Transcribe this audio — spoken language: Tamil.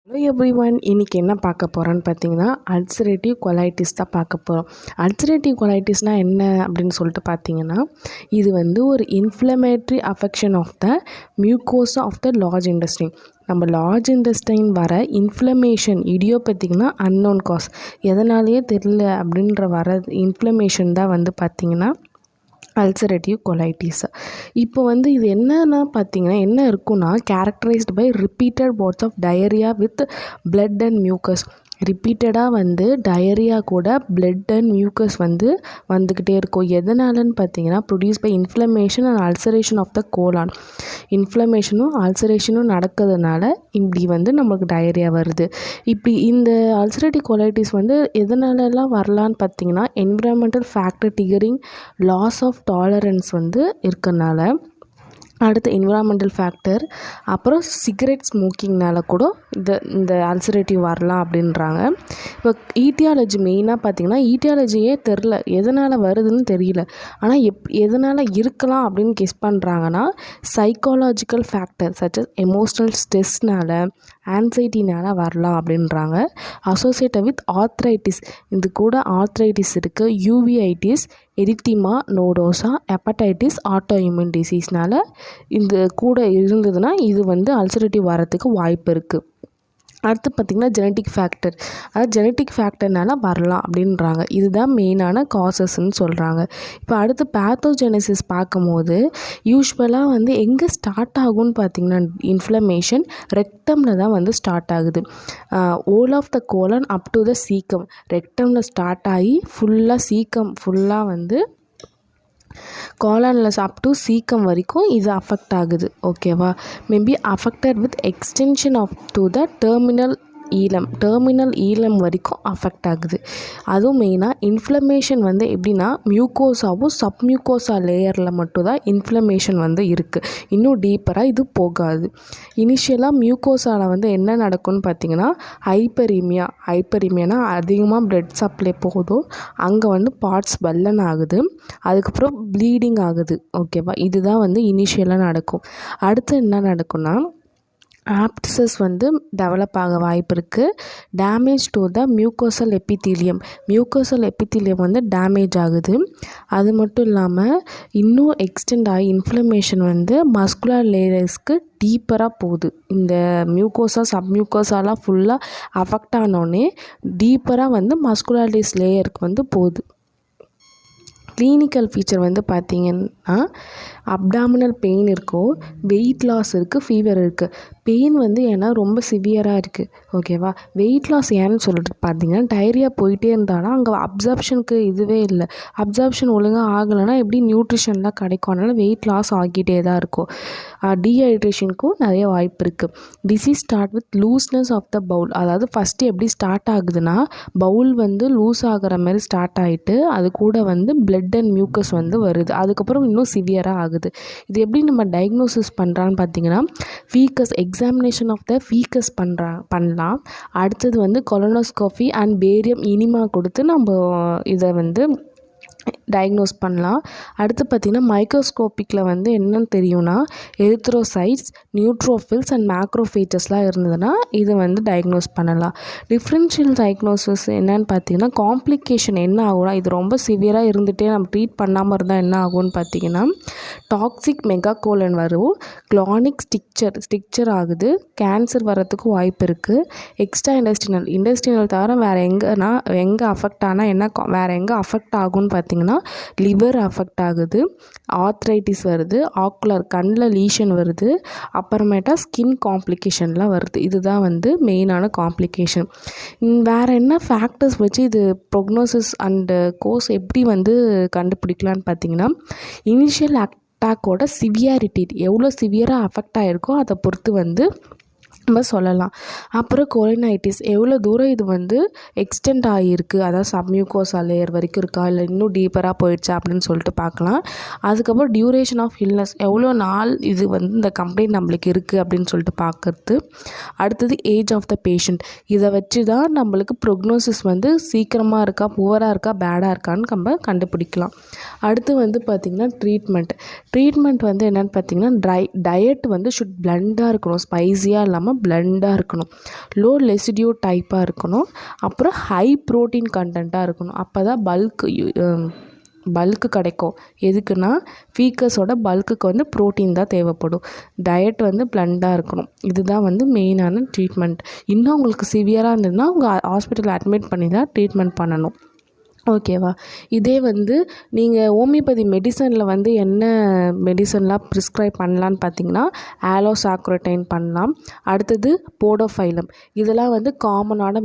ஹலோ எவ்ரிவன், இன்றைக்கி என்ன பார்க்க போகிறோன்னு பார்த்தீங்கன்னா அல்சரேட்டிவ் கொலைட்டிஸ் தான் பார்க்க போகிறோம். அல்சரேட்டிவ் கொலைட்டிஸ்னால் என்ன அப்படின்னு சொல்லிட்டு பார்த்தீங்கன்னா, இது வந்து ஒரு inflammatory affection of the mucosa of the large intestine. நம்ம லார்ஜ் இன்டெஸ்டைன் வர இன்ஃப்ளமேஷன் இடியோபதிக்னா அன்னோன் காஸ், எதனாலேயே தெரியல அப்படின்ற வர இன்ஃப்ளமேஷன் தான் வந்து பார்த்திங்கன்னா அல்சரேட்டிவ் கொலைட்டிஸ். இப்போ வந்து இது என்னன்னா பார்த்தீங்கன்னா என்ன இருக்குன்னா, characterized by repeated bouts of diarrhoea with blood and mucus. ரிப்பீட்டடாக வந்து டயரியா கூட பிளட் அண்ட் மியூக்கஸ் வந்து வந்துக்கிட்டே இருக்கும். எதனாலன்னு பார்த்தீங்கன்னா produce by inflammation and ulceration of the colon. இன்ஃப்ளமேஷனும் அல்சரேஷனும் நடக்கிறதுனால இப்படி வந்து நமக்கு டயரியா வருது. இப்படி இந்த அல்சரேட்டிவ் கொலைட்டிஸ் வந்து எதனாலலாம் வரலான்னு பார்த்தீங்கன்னா, environmental factor triggering loss of tolerance வந்து இருக்கனால, அடுத்து என்விரான்மெண்டல் ஃபேக்டர், அப்புறம் சிகரெட் ஸ்மோக்கிங்னால கூட இந்த அல்சரேட்டிவ் வரலாம் அப்படின்றாங்க. இப்போ ஈட்டியாலஜி மெயினாக பார்த்திங்கன்னா ஈட்டியாலஜியே தெரில, எதனால் வருதுன்னு தெரியல. ஆனால் எதனால் இருக்கலாம் அப்படின்னு கெஸ் பண்ணுறாங்கன்னா, psychological factor such as emotional ஸ்ட்ரெஸ்னால், ஆன்சைட்டினால் வரலாம் அப்படின்றாங்க. அசோசியேட்டட் வித் ஆர்த்ரைட்டிஸ், இது கூட ஆர்த்ரைட்டிஸ் இருக்குது, uveitis, erythema nodosa, hepatitis, autoimmune டிசீஸ்னால் இந்த கூட இருந்ததுன்னா இது வந்து அல்சரேட்டிவ் வரத்துக்கு வாய்ப்பு இருக்குது. அடுத்து பார்த்திங்கன்னா ஜெனட்டிக் ஃபேக்டர், அதாவது ஜெனட்டிக் ஃபேக்டர்னால வரலாம் அப்படின்றாங்க. இதுதான் மெயினான காசஸ்ன்னு சொல்கிறாங்க. இப்போ அடுத்து பேத்தோஜெனசிஸ் பார்க்கும்போது யூஸ்வலாக வந்து எங்கே ஸ்டார்ட் ஆகும்னு பார்த்திங்கன்னா, இன்ஃப்ளமேஷன் ரெக்டமில் தான் வந்து ஸ்டார்ட் ஆகுது. Whole of the colon up to the caecum, ரெக்டமில் ஸ்டார்ட் ஆகி ஃபுல்லாக சீக்கம் ஃபுல்லாக வந்து காலானில் அப் டு சீக்கம் வரைக்கும் இது அஃபெக்ட் ஆகுது. ஓகேவா? Maybe affected with extension of to the terminal ileum வரைக்கும் அஃபெக்ட் ஆகுது. அதுவும் மெயினாக இன்ஃப்ளமேஷன் வந்து எப்படின்னா மியூக்கோசாவும் சப்மியூக்கோசா லேயரில் மட்டும்தான் இன்ஃப்ளமேஷன் வந்து இருக்குது. இன்னும் டீப்பராக இது போகாது. இனிஷியலாக மியூக்கோசாவில் வந்து என்ன நடக்கும்னு பார்த்திங்கன்னா ஹைப்பரீமியானா அதிகமாக பிளட் சப்ளை போதும், அங்கே வந்து பார்ட்ஸ் பல்லன் ஆகுது, அதுக்கப்புறம் ப்ளீடிங் ஆகுது. ஓகேவா? இதுதான் வந்து இனிஷியலாக நடக்கும். அடுத்து என்ன நடக்கும்னா, ஆப்டிசஸ் வந்து டெவலப் ஆக வாய்ப்பு இருக்குது. Damage to the mucosal epithelium வந்து டேமேஜ் ஆகுது. அது மட்டும் இல்லாமல் இன்னும் எக்ஸ்டெண்ட் ஆகி இன்ஃப்ளமேஷன் வந்து மஸ்குலர் லேயர்ஸ்க்கு டீப்பராக போகுது. இந்த மியூக்கோசா சப்மியூக்கோசாலாம் ஃபுல்லாக அஃபெக்ட் ஆனோடனே டீப்பராக வந்து மஸ்குலாரிஸ் லேயருக்கு வந்து போகுது. கிளினிக்கல் ஃபீச்சர் வந்து பார்த்திங்கன்னா அப்டாமினல் பெயின் இருக்கும், வெயிட் லாஸ் இருக்குது, ஃபீவர் இருக்குது. பெயின் வந்து ஏன்னா ரொம்ப சிவியராக இருக்குது. ஓகேவா? வெயிட் லாஸ் ஏன்னு சொல்லிட்டு பார்த்திங்கன்னா, டயரியா போயிட்டே இருந்தாலும் அங்கே அப்சார்ப்ஷனுக்கு இதுவே இல்லை. அப்சார்ப்ஷன் ஒழுங்காக ஆகலைன்னா எப்படி நியூட்ரிஷன்லாம் கிடைக்கும், அதனால் வெயிட் லாஸ் ஆகிட்டே தான் இருக்கும். டீஹைட்ரேஷனுக்கும் நிறைய வாய்ப்பு இருக்குது. Disease start with looseness of the bowel, அதாவது ஃபஸ்ட்டு எப்படி ஸ்டார்ட் ஆகுதுன்னா பவுல் வந்து லூஸ் ஆகிற மாதிரி ஸ்டார்ட் ஆகிட்டு அது கூட வந்து பிளட் அண்ட் மியூக்கஸ் வந்து வருது, அதுக்கப்புறம் இன்னும் சிவியராக ஆகுது. இது எப்படி நம்ம டயக்னோசிஸ் பண்ணுறான்னு பார்த்தீங்கன்னா, faeces examination of the faeces பண்ணலாம். அடுத்தது வந்து கொலனோஸ்கோபி அண்ட் பேரியம் இனிமா கொடுத்து நம்ம இதை வந்து டயக்னோஸ் பண்ணலாம். அடுத்து பார்த்திங்கன்னா மைக்ரோஸ்கோப்பிக்கில் வந்து என்னன்னு தெரியும்னா எரித்ரோசைட்ஸ், நியூட்ரோஃபில்ஸ் அண்ட் மேக்ரோஃபேஜஸ்லாம் இருந்ததுன்னா இது வந்து டயக்னோஸ் பண்ணலாம். டிஃப்ரென்ஷியல் டயக்னோசிஸ் என்னன்னு பார்த்தீங்கன்னா, காம்ப்ளிகேஷன் என்ன ஆகும்னா, இது ரொம்ப சிவியராக இருந்துகிட்டே நம்ம ட்ரீட் பண்ணாமல் இருந்தால் என்ன ஆகும்னு பார்த்தீங்கன்னா, டாக்ஸிக் மெகாகோலன் வரும், கிளானிக் ஸ்டிக்சர் ஆகுது, கேன்சர் வரத்துக்கு வாய்ப்பு இருக்குது. எக்ஸ்ட்ரா இண்டஸ்ட்ரினல் தவிர வேறு எங்கே அஃபெக்ட் ஆனால் வேறு எங்கே அஃபெக்ட் ஆகும்னு பார்த்தீங்கன்னா, லிவர் அஃபெக்ட் ஆகுது, ஆர்த்ரைட்டிஸ் வருது, ஆக்குலர் கண்ணில் லீஷன் வருது, அப்புறமேட்டா ஸ்கின் காம்ப்ளிகேஷன்லாம் வருது. இதுதான் வந்து மெயினான காம்ப்ளிகேஷன். வேறு என்ன ஃபேக்டர்ஸ் வச்சு இது ப்ரோக்னோசிஸ் அண்டு கோர்ஸ் எப்படி வந்து கண்டுபிடிக்கலான்னு பார்த்தீங்கன்னா, இனிஷியல் அட்டாக்கோட சிவியாரிட்டி எவ்வளோ சிவியராக அஃபெக்ட் ஆகிருக்கோ அதை பொறுத்து வந்து நம்ம சொல்லலாம். அப்புறம் கொலினைட்டிஸ் எவ்வளோ தூரம் இது வந்து எக்ஸ்டெண்ட் ஆகியிருக்கு, அதாவது சப்மியூக்கோசா லேயர் வரைக்கும் இருக்கா இல்லை இன்னும் டீப்பராக போயிடுச்சா அப்படின்னு சொல்லிட்டு பார்க்கலாம். அதுக்கப்புறம் டியூரேஷன் ஆஃப் இல்னஸ், எவ்வளோ நாள் இது வந்து இந்த கம்ப்ளைண்ட் நம்மளுக்கு இருக்குது அப்படின்னு சொல்லிட்டு பார்க்குறது. அடுத்தது ஏஜ் ஆஃப் த பேஷண்ட், இதை வச்சு தான் நம்மளுக்கு ப்ரோக்னோசிஸ் வந்து சீக்கிரமாக இருக்கா, புவராக இருக்கா, பேடாக இருக்கான்னு நம்ம கண்டுபிடிக்கலாம். அடுத்து வந்து பார்த்திங்கன்னா ட்ரீட்மெண்ட் வந்து என்னென்னு பார்த்திங்கன்னா, டயட் வந்து ஷுட் பிளண்டாக இருக்கணும், ஸ்பைஸியாக இல்லாமல் பிளெண்டாக இருக்கணும், லோ ரெசிடியூ டைப்பாக இருக்கணும், அப்புறம் ஹை ப்ரோட்டீன் கண்டென்ட்டாக இருக்கணும். அப்போ தான் பல்க்கு கிடைக்கும். எதுக்குன்னா ஃபீக்கஸோட பல்க்குக்கு வந்து ப்ரோட்டீன் தான் தேவைப்படும். டயட் வந்து பிளெண்டாக இருக்கணும். இதுதான் வந்து மெயினான ட்ரீட்மெண்ட். இன்னும் உங்களுக்கு சிவியராக இருந்ததுன்னா உங்கள் ஹாஸ்பிட்டலில் அட்மிட் பண்ணி தான் ட்ரீட்மெண்ட் பண்ணணும். ஓகேவா? இதே வந்து நீங்கள் ஹோமியோபதி மெடிசனில் வந்து என்ன மெடிசன்லாம் ப்ரிஸ்கிரைப் பண்ணலான்னு பார்த்தீங்கன்னா ஆலோசாக்ரோட்டைன் பண்ணலாம். அடுத்தது போடோஃபைலம். இதெல்லாம் வந்து காமனான